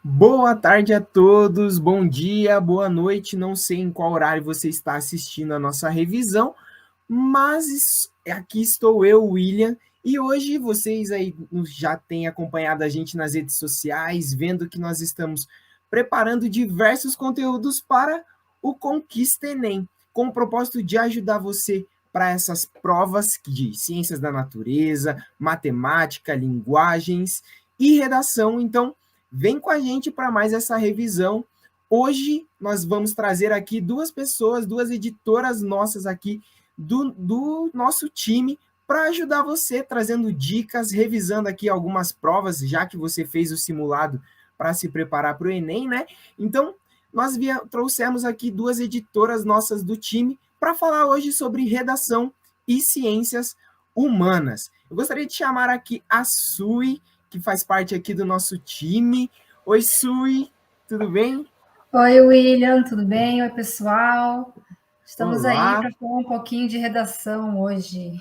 Boa tarde a todos, bom dia, boa noite. Não sei em qual horário você está assistindo a nossa revisão, mas aqui estou eu, William, e hoje vocês aí já têm acompanhado a gente nas redes sociais, vendo que nós estamos preparando diversos conteúdos para o Conquista Enem, com o propósito de ajudar você para essas provas de ciências da natureza, matemática, linguagens e redação. Então, vem com a gente para mais essa revisão. Hoje nós vamos trazer aqui duas pessoas, duas editoras nossas aqui do nosso time para ajudar você, trazendo dicas, revisando aqui algumas provas, já que você fez o simulado para se preparar para o Enem, né? Então, nós trouxemos aqui duas editoras nossas do time para falar hoje sobre redação e ciências humanas. Eu gostaria de chamar aqui a Sui, que faz parte aqui do nosso time. Oi, Sui, tudo bem? Oi, William, tudo bem? Oi, pessoal. Estamos aí Olá, para falar um pouquinho de redação hoje.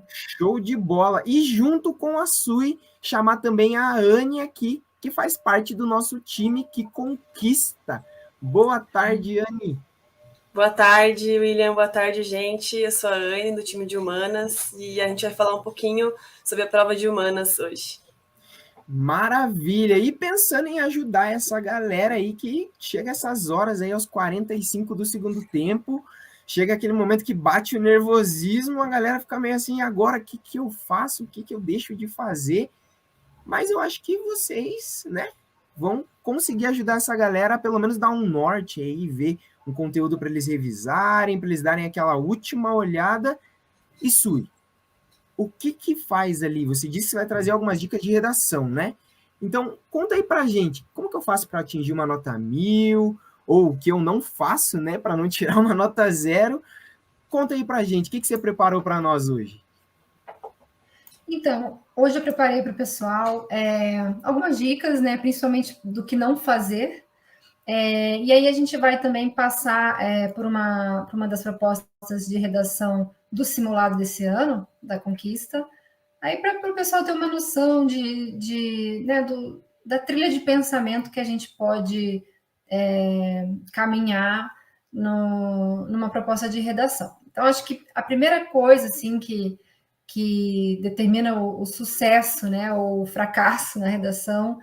show de bola. E junto com a Sui, chamar também a Anne aqui, que faz parte do nosso time que conquista. Boa tarde, Anne. Boa tarde, William. Boa tarde, gente. Eu sou a Anne, do time de Humanas, e a gente vai falar um pouquinho sobre a prova de Humanas hoje. Maravilha! E pensando em ajudar essa galera aí que chega essas horas aí aos 45 do segundo tempo, chega aquele momento que bate o nervosismo, a galera fica meio assim, agora o que, que eu faço? O que, que eu deixo de fazer? Mas eu acho que vocês, né, vão conseguir ajudar essa galera a pelo menos dar um norte aí, ver um conteúdo para eles revisarem, para eles darem aquela última olhada. E Sui, o que que faz ali? Você disse que vai trazer algumas dicas de redação, né? Então, conta aí pra gente, como que eu faço para atingir uma nota 1000, ou o que eu não faço, né, para não tirar uma nota 0? Conta aí pra gente, o que que você preparou para nós hoje? Então, hoje eu preparei para o pessoal algumas dicas, né, principalmente do que não fazer. E aí a gente vai também passar por uma das propostas de redação do simulado desse ano, da Conquista, aí para o pessoal ter uma noção da trilha de pensamento que a gente pode caminhar numa proposta de redação. Então, acho que a primeira coisa assim que determina o sucesso, né, ou o fracasso na redação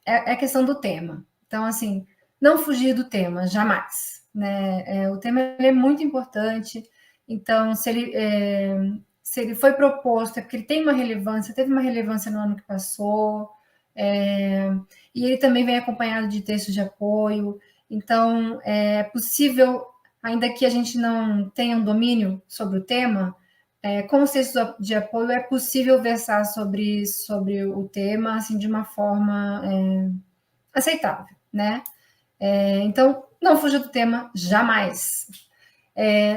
é a questão do tema. Então, assim, não fugir do tema, jamais. Né? O tema é muito importante, então, se ele foi proposto, é porque ele tem uma relevância, teve uma relevância no ano que passou, e ele também vem acompanhado de textos de apoio, então é possível, ainda que a gente não tenha um domínio sobre o tema, com os textos de apoio é possível versar sobre o tema assim, de uma forma aceitável, né? Então, não fuja do tema jamais.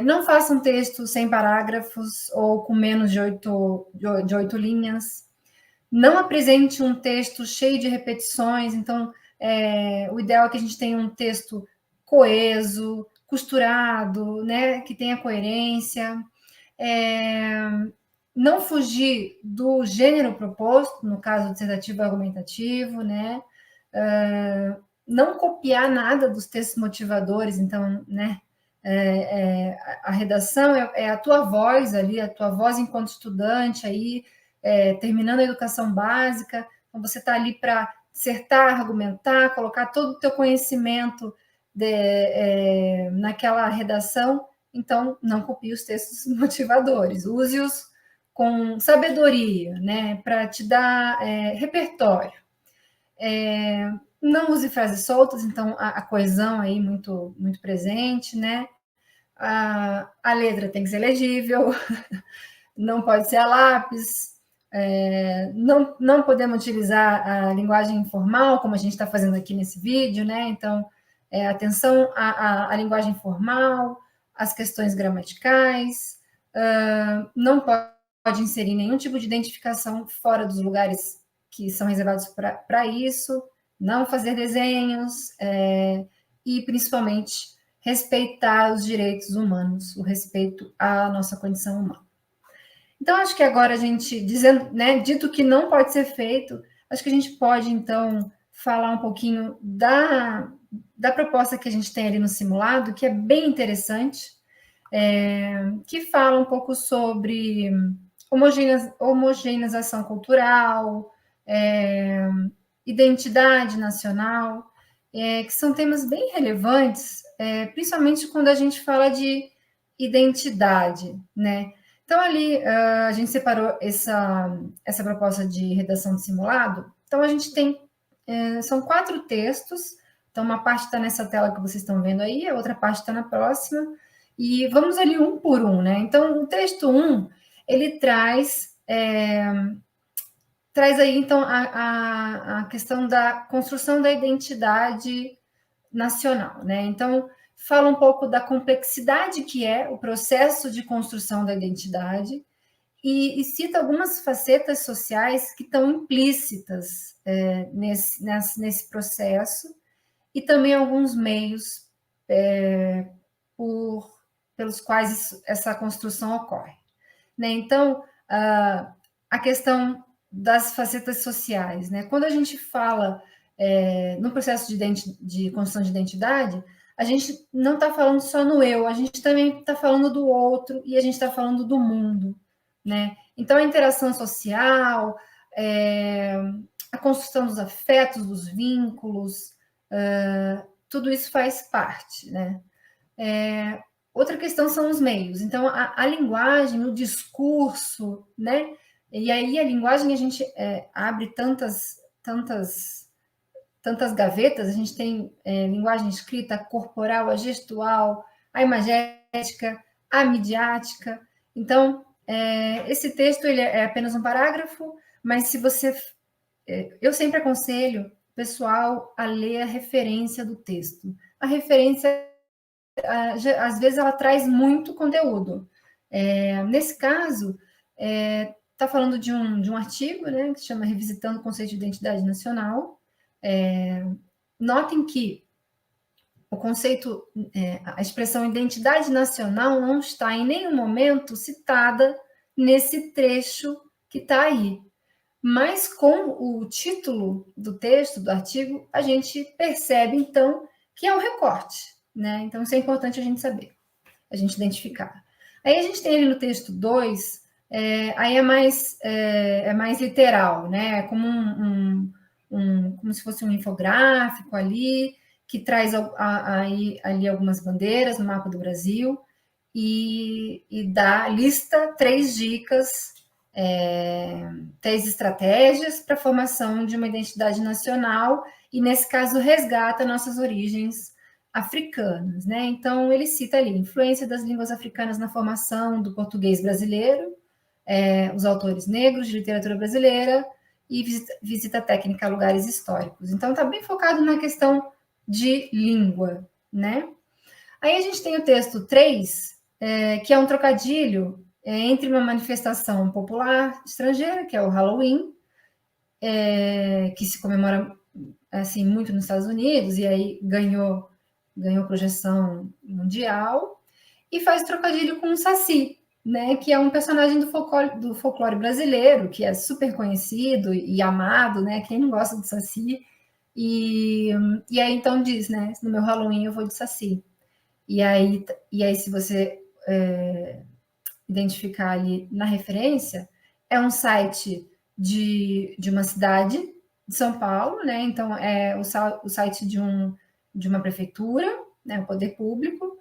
Não faça um texto sem parágrafos ou com menos de 8 linhas. Não apresente um texto cheio de repetições. Então, o ideal é que a gente tenha um texto coeso, costurado, né, que tenha coerência. Não fugir do gênero proposto, no caso dissertativo e argumentativo, né? Não copiar nada dos textos motivadores, então, né? A redação é a tua voz ali, a tua voz enquanto estudante aí, terminando a educação básica, então você está ali para dissertar, argumentar, colocar todo o teu conhecimento naquela redação, então não copie os textos motivadores, use-os com sabedoria, né, para te dar repertório. Não use frases soltas, então a coesão aí muito, muito presente, né? A letra tem que ser legível, não pode ser a lápis, não podemos utilizar a linguagem informal, como a gente está fazendo aqui nesse vídeo, né? Então, atenção à linguagem formal, às questões gramaticais, não pode inserir nenhum tipo de identificação fora dos lugares que são reservados para isso, não fazer desenhos e, principalmente, respeitar os direitos humanos, o respeito à nossa condição humana. Então, acho que agora a gente, dito que não pode ser feito, acho que a gente pode, então, falar um pouquinho da proposta que a gente tem ali no simulado, que é bem interessante, que fala um pouco sobre homogeneização cultural, identidade nacional, que são temas bem relevantes, principalmente quando a gente fala de identidade, né? Então, ali, a gente separou essa proposta de redação de simulado. Então, a gente tem, são 4 textos. Então, uma parte está nessa tela que vocês estão vendo aí, a outra parte está na próxima. E vamos ali um por um, né? Então, o texto 1, ele traz aí, então, a questão da construção da identidade nacional, né? Então, fala um pouco da complexidade que é o processo de construção da identidade e cita algumas facetas sociais que estão implícitas nesse processo e também alguns meios pelos quais essa construção ocorre, né? Então, a questão das facetas sociais, né? Quando a gente fala no processo de construção de identidade, a gente não está falando só no eu, a gente também está falando do outro e a gente está falando do mundo, né? Então, a interação social, a construção dos afetos, dos vínculos, tudo isso faz parte, né? Outra questão são os meios. Então, a linguagem, o discurso, né? E aí a linguagem a gente abre tantas gavetas, a gente tem linguagem escrita, a corporal, a gestual, a imagética, a midiática. Então, esse texto ele é apenas um parágrafo, mas se você... eu sempre aconselho o pessoal a ler a referência do texto. A referência, às vezes, ela traz muito conteúdo. Nesse caso, está falando de um artigo, né, que se chama Revisitando o Conceito de Identidade Nacional. Notem que o conceito, a expressão identidade nacional não está em nenhum momento citada nesse trecho que está aí. Mas com o título do texto, do artigo, a gente percebe, então, que é um recorte, né? Então, isso é importante a gente saber, a gente identificar. Aí a gente tem ali no texto 2, aí é mais literal, né? É como como se fosse um infográfico ali, que traz ali algumas bandeiras no mapa do Brasil e lista 3 dicas, 3 estratégias para a formação de uma identidade nacional e, nesse caso, resgata nossas origens africanas, né? Então, ele cita ali influência das línguas africanas na formação do português brasileiro, os autores negros de literatura brasileira e visita técnica a lugares históricos. Então, está bem focado na questão de língua, né? Aí a gente tem o texto 3, que é um trocadilho entre uma manifestação popular estrangeira, que é o Halloween, que se comemora assim, muito nos Estados Unidos, e aí ganhou projeção mundial, e faz trocadilho com o Saci, né, que é um personagem do folclore brasileiro, que é super conhecido e amado, né? Quem não gosta do Saci? E aí, então, diz, né? No meu Halloween eu vou de Saci. E aí se você identificar ali na referência, é um site de uma cidade de São Paulo, né? Então, é o site de uma prefeitura, né? O poder público,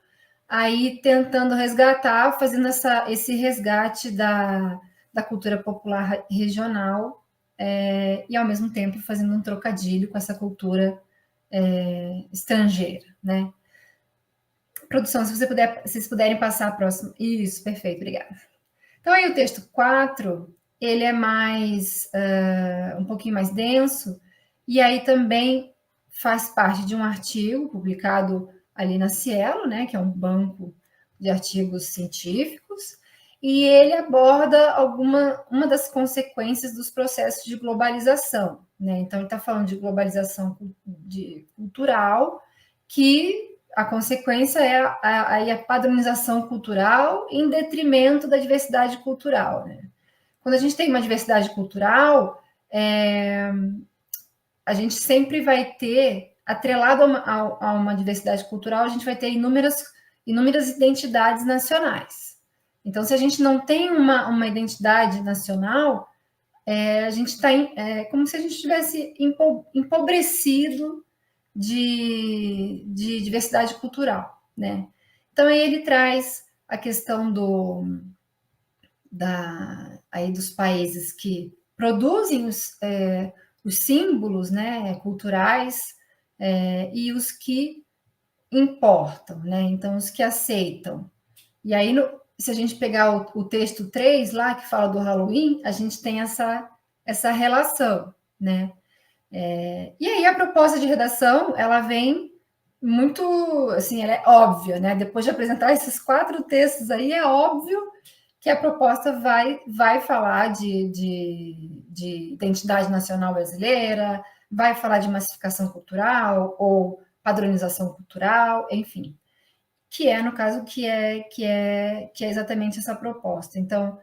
aí tentando resgatar, fazendo esse resgate da cultura popular regional, e ao mesmo tempo fazendo um trocadilho com essa cultura estrangeira, né? Produção, se vocês puderem passar a próxima. Isso, perfeito, obrigada. Então, aí o texto 4, ele é um pouquinho mais denso, e aí também faz parte de um artigo publicado ali na Cielo, né, que é um banco de artigos científicos, e ele aborda uma das consequências dos processos de globalização, né? Então, ele está falando de globalização cultural, que a consequência é a padronização cultural em detrimento da diversidade cultural, né? Quando a gente tem uma diversidade cultural, a gente sempre vai ter, atrelado a uma diversidade cultural, a gente vai ter inúmeras identidades nacionais. Então, se a gente não tem uma identidade nacional, a gente está como se a gente tivesse empobrecido de diversidade cultural, né? Então, aí ele traz a questão aí dos países que produzem os símbolos, né, culturais, e os que importam, né? Então, os que aceitam. E aí, se a gente pegar o texto 3 lá, que fala do Halloween, a gente tem essa relação, né? E aí, a proposta de redação, ela vem muito, assim, ela é óbvia, né? Depois de apresentar esses 4 textos aí, é óbvio que a proposta vai falar de identidade nacional brasileira, vai falar de massificação cultural ou padronização cultural, enfim, que é, no caso, que é exatamente essa proposta. Então,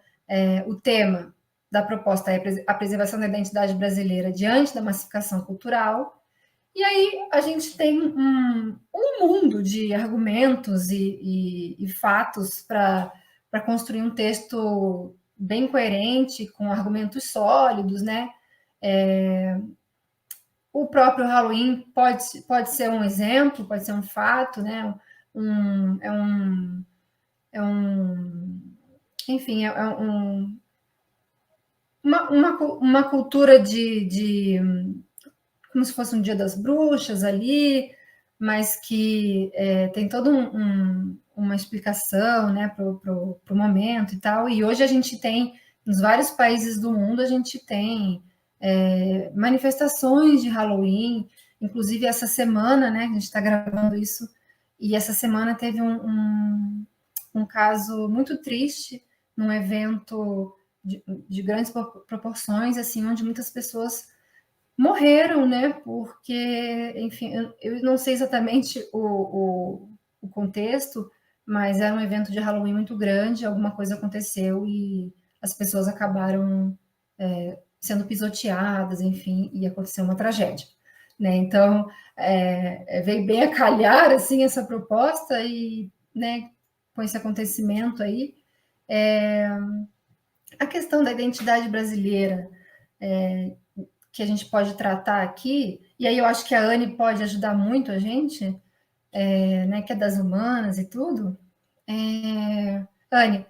o tema da proposta é a preservação da identidade brasileira diante da massificação cultural, e aí a gente tem um mundo de argumentos e fatos para construir um texto bem coerente, com argumentos sólidos, né? O próprio Halloween pode ser um exemplo, pode ser um fato, né? Enfim, uma cultura como se fosse um Dia das Bruxas ali, mas que tem toda uma explicação, né, para o momento e tal. E hoje a gente tem, nos vários países do mundo, a gente tem manifestações de Halloween, inclusive essa semana, né, a gente está gravando isso, e essa semana teve um caso muito triste num evento de grandes proporções, assim, onde muitas pessoas morreram, né? Porque, enfim, eu não sei exatamente o contexto, mas era um evento de Halloween muito grande, alguma coisa aconteceu e as pessoas acabaram sendo pisoteadas, enfim, e aconteceu uma tragédia, né? Então, veio bem a calhar, assim, essa proposta e, né, com esse acontecimento aí, a questão da identidade brasileira, que a gente pode tratar aqui, e aí eu acho que a Anne pode ajudar muito a gente, né, que é das humanas e tudo. Anne,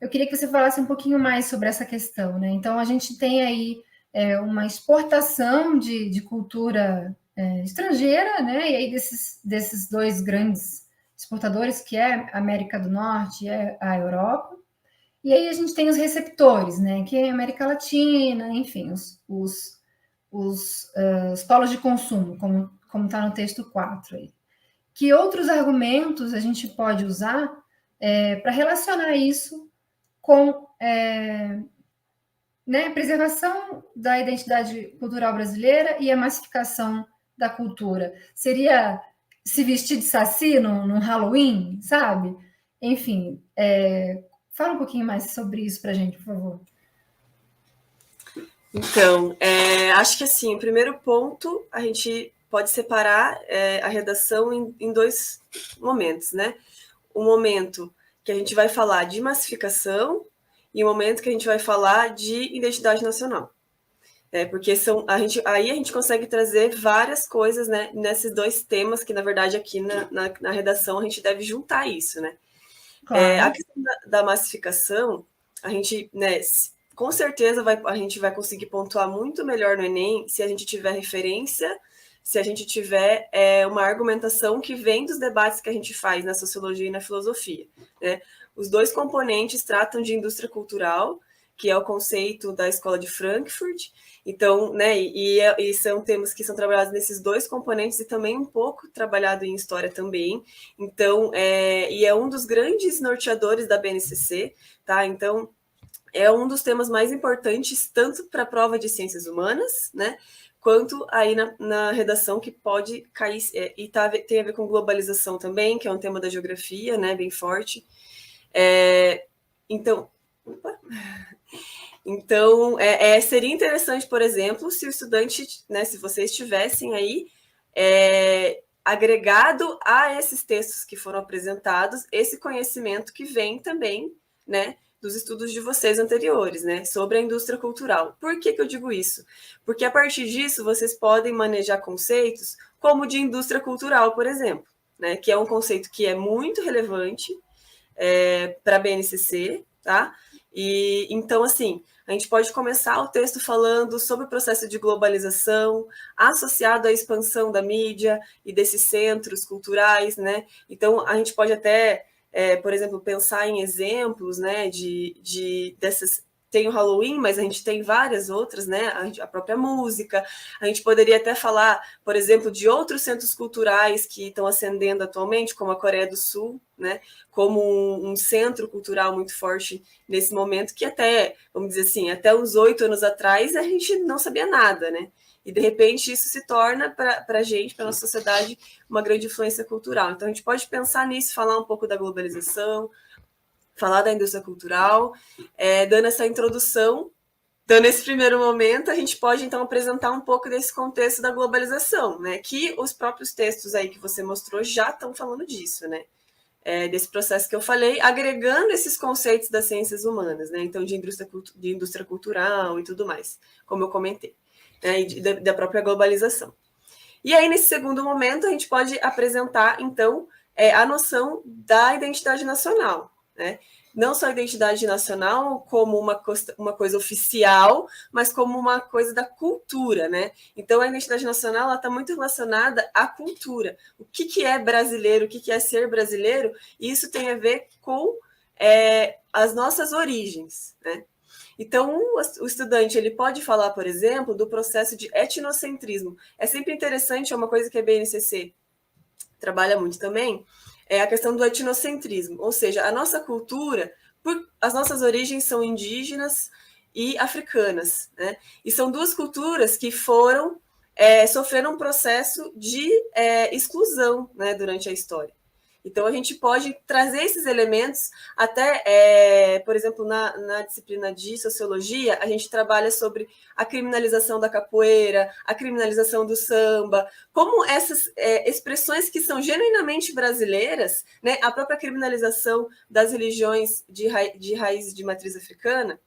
eu queria que você falasse um pouquinho mais sobre essa questão, né? Então, a gente tem aí uma exportação de cultura estrangeira, né? E aí desses 2 grandes exportadores, que é a América do Norte e a Europa. E aí a gente tem os receptores, né? Que é a América Latina, enfim, os polos de consumo, como está no texto 4 aí. Que outros argumentos a gente pode usar para relacionar isso com né, a preservação da identidade cultural brasileira e a massificação da cultura? Seria se vestir de saci no Halloween, sabe? Enfim, fala um pouquinho mais sobre isso para a gente, por favor. Então, acho que assim, o primeiro ponto, a gente pode separar a redação em 2 momentos, né? O momento que a gente vai falar de massificação e o momento que a gente vai falar de identidade nacional. Porque aí a gente consegue trazer várias coisas, né, nesses 2 temas, que na verdade aqui na redação a gente deve juntar isso, né? Claro. A questão da massificação, a gente, né, com certeza a gente vai conseguir pontuar muito melhor no Enem se a gente tiver referência, se a gente tiver uma argumentação que vem dos debates que a gente faz na sociologia e na filosofia, né? Os 2 componentes tratam de indústria cultural, que é o conceito da Escola de Frankfurt. Então, né, e são temas que são trabalhados nesses 2 componentes e também um pouco trabalhado em história também. Então, e é um dos grandes norteadores da BNCC, tá? Então, é um dos temas mais importantes, tanto para a prova de ciências humanas, né, quanto aí na redação, que pode cair, e tem a ver com globalização também, que é um tema da geografia, né, bem forte. Então, Então, seria interessante, por exemplo, se o estudante, né, se vocês tivessem aí agregado a esses textos que foram apresentados, esse conhecimento que vem também, né, dos estudos de vocês anteriores, né, sobre a indústria cultural. Por que eu digo isso? Porque a partir disso vocês podem manejar conceitos como de indústria cultural, por exemplo, né, que é um conceito que é muito relevante para a BNCC, tá? E então, assim, a gente pode começar o texto falando sobre o processo de globalização associado à expansão da mídia e desses centros culturais, né? Então, a gente pode até, por exemplo, pensar em exemplos, né, dessas. Tem o Halloween, mas a gente tem várias outras, né? A própria música. A gente poderia até falar, por exemplo, de outros centros culturais que estão ascendendo atualmente, como a Coreia do Sul, né? Como um centro cultural muito forte nesse momento, que até, vamos dizer assim, até uns 8 anos atrás, a gente não sabia nada, né? E, de repente, isso se torna, para a gente, para a nossa sociedade, uma grande influência cultural. Então, a gente pode pensar nisso, falar um pouco da globalização, falar da indústria cultural, dando essa introdução, dando esse primeiro momento, a gente pode, então, apresentar um pouco desse contexto da globalização, né? Que os próprios textos aí que você mostrou já estão falando disso, né? Desse processo que eu falei, agregando esses conceitos das ciências humanas, né? Então, de indústria cultural e tudo mais, como eu comentei, né? E da própria globalização. E aí, nesse segundo momento, a gente pode apresentar, então, a noção da identidade nacional, né? Não só a identidade nacional como uma coisa oficial, mas como uma coisa da cultura, né? Então, a identidade nacional está muito relacionada à cultura. O que é brasileiro, o que é ser brasileiro, e isso tem a ver com as nossas origens, né? Então, o estudante ele pode falar, por exemplo, do processo de etnocentrismo. É sempre interessante, é uma coisa que a BNCC trabalha muito também, é a questão do etnocentrismo, ou seja, a nossa cultura, as nossas origens são indígenas e africanas, né? E são duas culturas que sofreram um processo de exclusão, né, durante a história. Então, a gente pode trazer esses elementos até, por exemplo, na disciplina de sociologia, a gente trabalha sobre a criminalização da capoeira, a criminalização do samba, como essas expressões que são genuinamente brasileiras, né, a própria criminalização das religiões de raiz de matriz africana,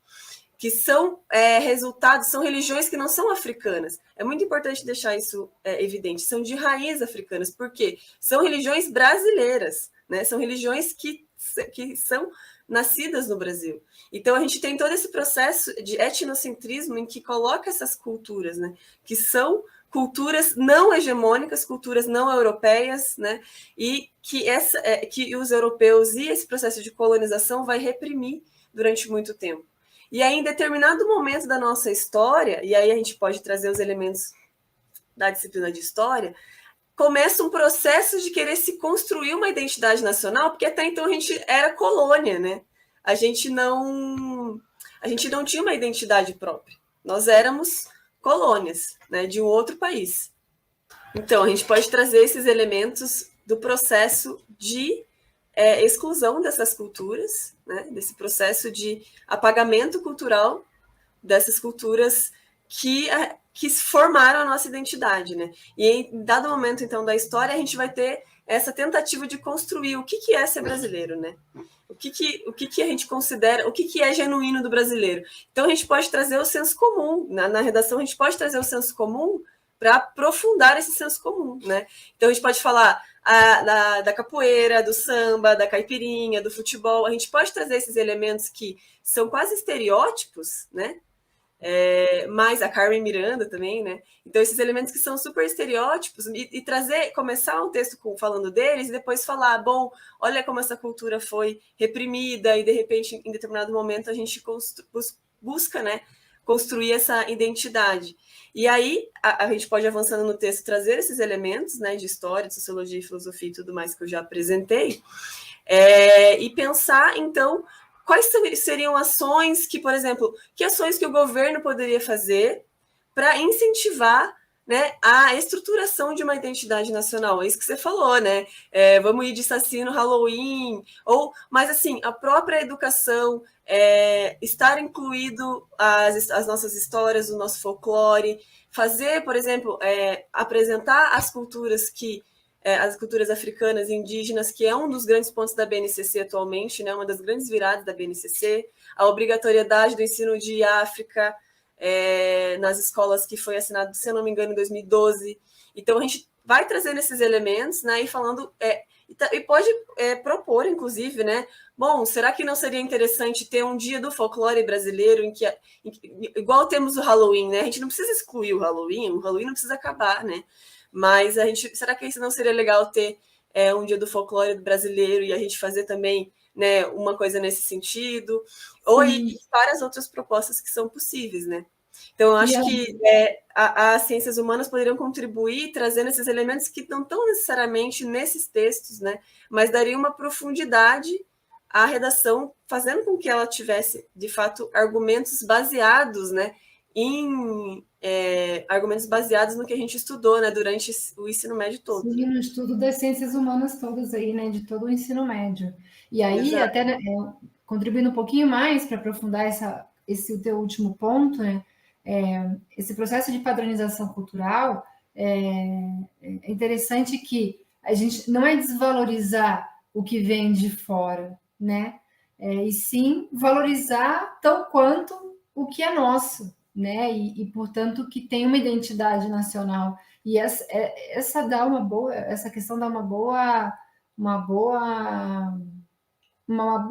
que são resultados, são religiões que não são africanas. É muito importante deixar isso evidente. São de raiz africanas, porque são religiões brasileiras, né? São religiões que são nascidas no Brasil. Então, a gente tem todo esse processo de etnocentrismo em que coloca essas culturas, né? Que são culturas não hegemônicas, culturas não europeias, né? E que os europeus e esse processo de colonização vai reprimir durante muito tempo. E aí, em determinado momento da nossa história, e aí a gente pode trazer os elementos da disciplina de história, começa um processo de querer se construir uma identidade nacional, porque até então a gente era colônia, né? A gente não tinha uma identidade própria. Nós éramos colônias, né, de um outro país. Então, a gente pode trazer esses elementos do processo de exclusão dessas culturas, né, desse processo de apagamento cultural dessas culturas que formaram a nossa identidade, né? E em dado momento, então, da história, a gente vai ter essa tentativa de construir o que é ser brasileiro, né? O que a gente considera, o que é genuíno do brasileiro. Então, a gente pode trazer o senso comum. Na redação, a gente pode trazer o senso comum para aprofundar esse senso comum, né? Então, a gente pode falar da capoeira, do samba, da caipirinha, do futebol. A gente pode trazer esses elementos que são quase estereótipos, né? Mas a Carmen Miranda também, né? Então, esses elementos que são super estereótipos e começar um texto falando deles e depois falar, bom, olha como essa cultura foi reprimida e, de repente, em determinado momento, a gente busca, né, construir essa identidade. E aí, a gente pode, avançando no texto, trazer esses elementos, né, de história, de sociologia, de filosofia e tudo mais que eu já apresentei, e pensar, então, quais seriam ações que, por exemplo, que ações que o governo poderia fazer para incentivar né, a estruturação de uma identidade nacional. É isso que você falou, né? Vamos ir de Saci no Halloween, mas assim, a própria educação, estar incluído as nossas histórias, o nosso folclore, fazer, por exemplo, apresentar as culturas as culturas africanas e indígenas, que é um dos grandes pontos da BNCC atualmente, né, uma das grandes viradas da BNCC, a obrigatoriedade do ensino de África, nas escolas, que foi assinado, se eu não me engano, em 2012. Então, a gente vai trazendo esses elementos, né, e falando, e pode propor, inclusive, né, bom, será que não seria interessante ter um dia do folclore brasileiro igual temos o Halloween, né? A gente não precisa excluir o Halloween não precisa acabar, né? Mas será que isso não seria legal ter um dia do folclore brasileiro e a gente fazer também, né, uma coisa nesse sentido? Ou e várias outras propostas que são possíveis, né? Então, eu acho que as ciências humanas poderiam contribuir trazendo esses elementos que não estão necessariamente nesses textos, né? Mas daria uma profundidade à redação, fazendo com que ela tivesse, de fato, argumentos baseados, né, argumentos baseados no que a gente estudou, né, durante o ensino médio todo. Sim, no estudo das ciências humanas todas aí, né, de todo o ensino médio. E aí, Exato. até contribuindo um pouquinho mais para aprofundar esse teu último ponto, né, esse processo de padronização cultural, é interessante que a gente não é desvalorizar o que vem de fora, né, e sim valorizar tão quanto o que é nosso, né, e portanto, que tem uma identidade nacional. E essa questão dá uma boa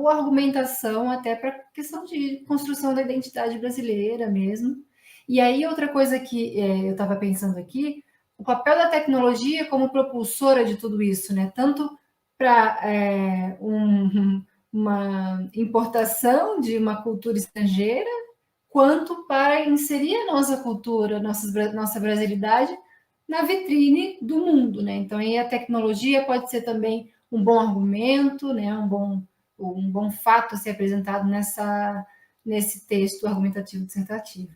argumentação até para a questão de construção da identidade brasileira mesmo. E aí, outra coisa que eu estava pensando aqui, o papel da tecnologia como propulsora de tudo isso, né? Tanto para uma importação de uma cultura estrangeira, quanto para inserir a nossa cultura, nossa brasilidade na vitrine do mundo, né? Então, aí a tecnologia pode ser também um bom argumento, né? Um bom fato a ser apresentado nesse texto argumentativo dissertativo.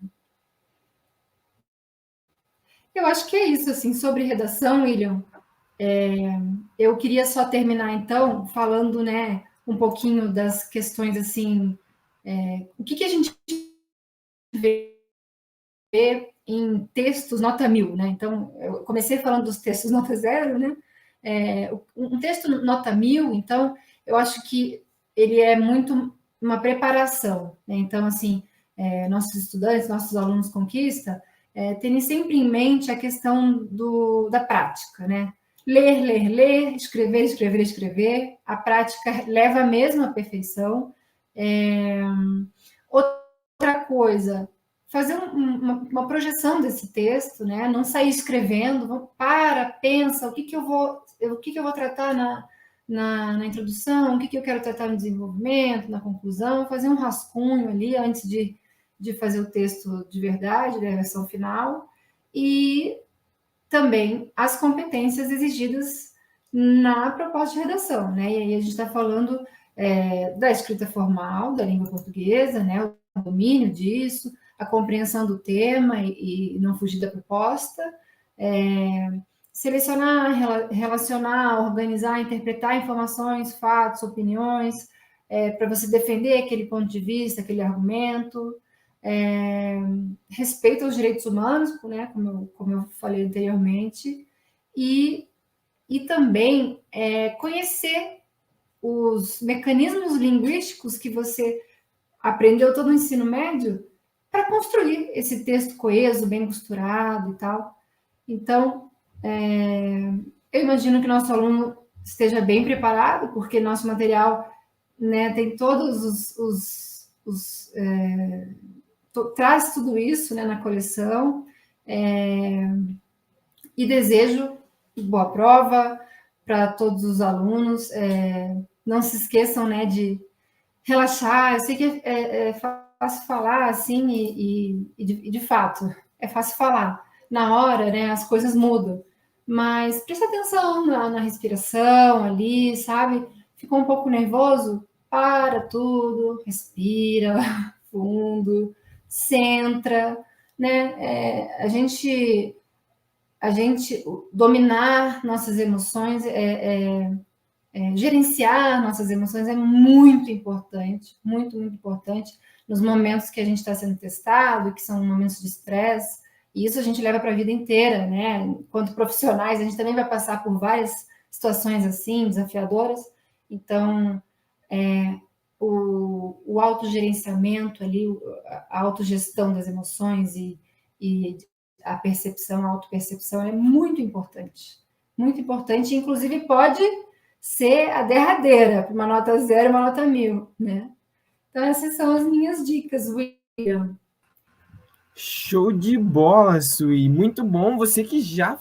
Eu acho que é isso, assim, sobre redação, William. Eu queria só terminar, então, falando, né, um pouquinho das questões, assim, o que a gente vê em textos nota 1000, né? Então, eu comecei falando dos textos nota 0, né? Um texto nota 1000, então, eu acho que ele é muito uma preparação, né? Então, assim, nossos estudantes, nossos alunos conquista, terem sempre em mente a questão da prática, né? Ler, ler, ler, escrever, escrever, escrever. A prática leva mesmo à perfeição. Outra coisa, fazer uma projeção desse texto, né? Não sair escrevendo, pensa, o que eu vou tratar na introdução, o que eu quero tratar no desenvolvimento, na conclusão, fazer um rascunho ali antes de fazer o texto de verdade, da versão final, e também as competências exigidas na proposta de redação, né? E aí a gente está falando da escrita formal da língua portuguesa, né? O domínio disso, a compreensão do tema e não fugir da proposta, selecionar, relacionar, organizar, interpretar informações, fatos, opiniões, para você defender aquele ponto de vista, aquele argumento, respeito aos direitos humanos, né, como eu falei anteriormente, e também conhecer os mecanismos linguísticos que você aprendeu todo o ensino médio para construir esse texto coeso, bem costurado e tal. Então, eu imagino que nosso aluno esteja bem preparado, porque nosso material, né, tem todos traz tudo isso, né, na coleção, e desejo boa prova para todos os alunos. Não se esqueçam, né, de relaxar. Eu sei que é fácil falar assim, e de fato, é fácil falar. Na hora, né, as coisas mudam. Mas presta atenção na respiração ali, sabe? Ficou um pouco nervoso? Para tudo, respira fundo, centra, né? A gente a gente dominar nossas emoções, gerenciar nossas emoções é muito importante, muito, muito importante nos momentos que a gente está sendo testado, que são momentos de estresse, e isso a gente leva para a vida inteira, né? Enquanto profissionais, a gente também vai passar por várias situações assim, desafiadoras, então o autogerenciamento ali, a autogestão das emoções e a percepção, a autopercepção é muito importante, inclusive pode ser a derradeira, para uma nota 0 e uma nota 1000, né? Então, essas são as minhas dicas, William. Show de bola, Sui. Muito bom. Você que já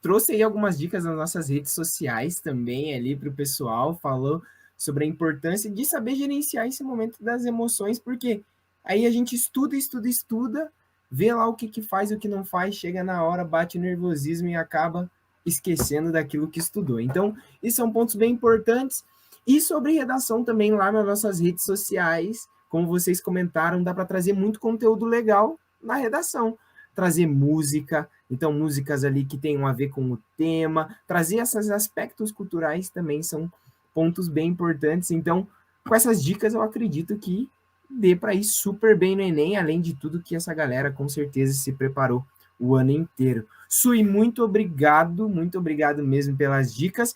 trouxe aí algumas dicas nas nossas redes sociais também ali para o pessoal, falou sobre a importância de saber gerenciar esse momento das emoções, porque aí a gente estuda, vê lá o que faz e o que não faz, chega na hora, bate o nervosismo e acaba esquecendo daquilo que estudou. Então, esses são pontos bem importantes. E sobre redação também lá nas nossas redes sociais, como vocês comentaram, dá para trazer muito conteúdo legal na redação. Trazer música, então músicas ali que tenham a ver com o tema, trazer esses aspectos culturais também são pontos bem importantes. Então, com essas dicas, eu acredito que dê para ir super bem no Enem, além de tudo que essa galera com certeza se preparou o ano inteiro. Sui, muito obrigado mesmo pelas dicas.